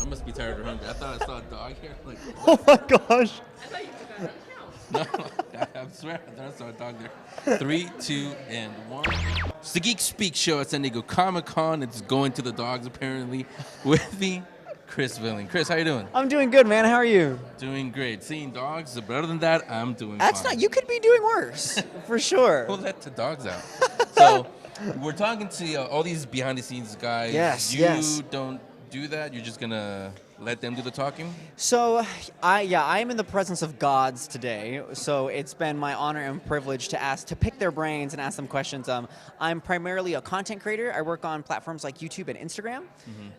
I must be tired or hungry. I thought I saw a dog here. Like, Oh my gosh. no, I swear, I thought I saw a dog there. 3, 2, and 1. It's the Geek Speak show at San Diego Comic-Con. It's going to the dogs, apparently. With me, Chris Villing. Chris, how you doing? I'm doing good, man. How are you? Doing great. Seeing dogs, but other than that, I'm doing That's fine. not. You could be doing worse, for sure. We'll let the dogs out. So, we're talking to all these behind-the-scenes guys. Yes, You yes. don't do that? You're just going to let them do the talking? So, I am in the presence of gods today. So it's been my honor and privilege to pick their brains and ask them questions. I'm primarily a content creator. I work on platforms like YouTube and Instagram,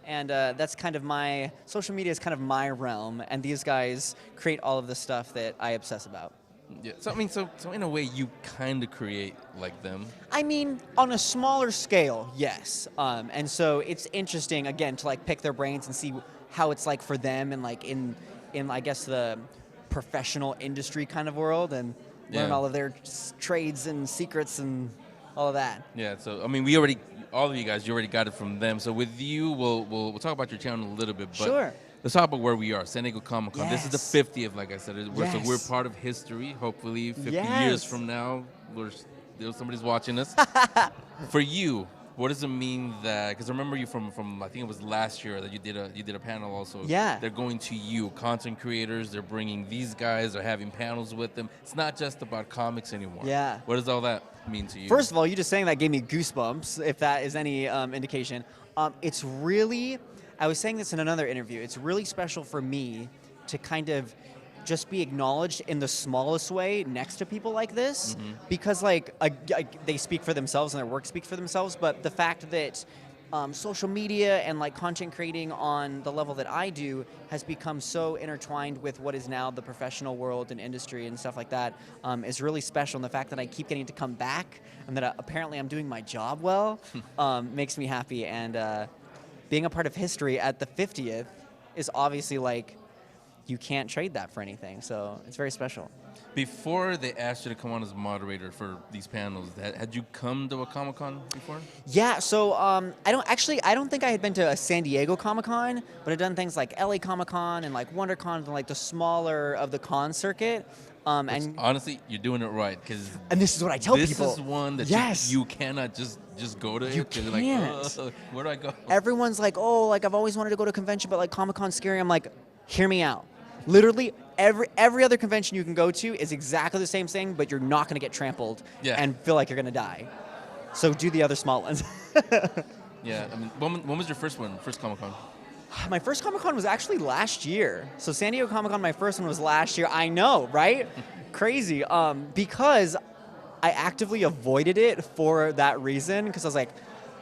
and that's kind of my social media is kind of my realm. And these guys create all of the stuff that I obsess about. Yeah. So, I mean, so in a way, you kind of create like them. I mean, on a smaller scale, yes. And so it's interesting again to like pick their brains and see how it's like for them and like in I guess the professional industry kind of world and learn all of their trades and secrets and all of that. Yeah. So I mean, all of you guys, you already got it from them. So with you, we'll talk about your channel a little bit. But Sure. let's talk about where we are, San Diego Comic-Con. Yes. This is the 50th, like I said. So Yes. we're part of history. Hopefully, 50 Yes. years from now, somebody's watching us. For you, what does it mean that? Because I remember you from I think it was last year that you did a panel also. Yeah. They're going to you, content creators. They're bringing these guys. They're having panels with them. It's not just about comics anymore. Yeah. What does all that mean to you? First of all, you just saying that gave me goosebumps, if that is any indication. It's really, I was saying this in another interview, it's really special for me to kind of just be acknowledged in the smallest way next to people like this, because like they speak for themselves and their work speaks for themselves, but the fact that social media and like content creating on the level that I do has become so intertwined with what is now the professional world and industry and stuff like that is really special. And the fact that I keep getting to come back and that apparently I'm doing my job well makes me happy. And being a part of history at the 50th is obviously like, you can't trade that for anything. So it's very special. Before they asked you to come on as moderator for these panels, had you come to a Comic-Con before? Yeah, so I don't think I had been to a San Diego Comic-Con, but I've done things like LA Comic-Con and like WonderCon and like the smaller of the con circuit. And Honestly, you're doing it right, because this is what I tell people. This is one that Yes. you cannot just go to. You it, 'cause you're can't. like, where do I go? Everyone's like, oh, like I've always wanted to go to a convention, but like Comic-Con's scary. I'm like, hear me out. Literally, every other convention you can go to is exactly the same thing, but you're not going to get trampled and feel like you're going to die. So do the other small ones. Yeah, I mean, when was your first Comic-Con? My first Comic-Con was actually last year. So San Diego Comic-Con, my first one was last year. I know, right? Crazy. Because I actively avoided it for that reason, because I was like,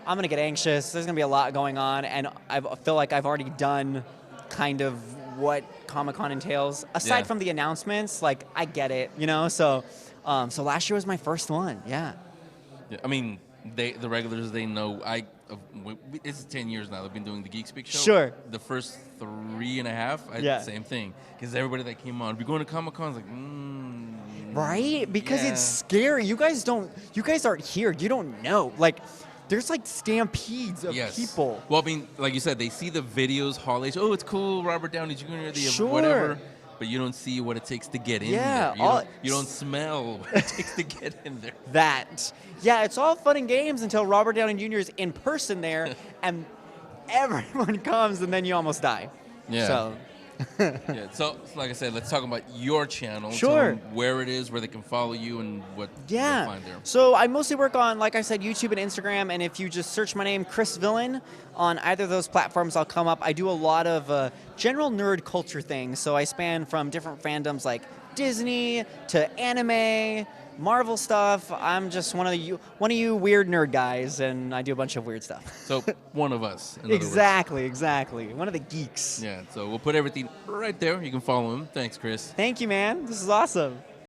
I'm going to get anxious. There's going to be a lot going on, and I feel like I've already done kind of what Comic-Con entails. Aside from the announcements, like, I get it, you know? So last year was my first one, yeah. I mean, the regulars, they know. It's 10 years now. They've been doing the Geek Speak show. Sure. The first 3.5, same thing. Because everybody that came on, we're going to Comic-Con, is like, right? Because it's scary. You guys aren't here. You don't know. Like, there's like stampedes of people. Well, I mean, like you said, they see the videos, Hall H. Oh, it's cool, Robert Downey Jr., Sure. whatever. But you don't see what it takes to get in there. You don't smell what it takes to get in there. It's all fun and games until Robert Downey Jr. is in person there, and everyone comes, and then you almost die. Yeah. So. So like I said, let's talk about your channel. Sure. Tell them where it is, where they can follow you, and what they'll find there. So I mostly work on, like I said, YouTube and Instagram, and if you just search my name, Chris Villing, on either of those platforms, I'll come up. I do a lot of general nerd culture things, so I span from different fandoms like Disney to anime, Marvel stuff. I'm just one of you weird nerd guys, and I do a bunch of weird stuff. So one of us. Exactly. One of the geeks. Yeah, so we'll put everything right there. You can follow him. Thanks, Chris. Thank you, man. This is awesome.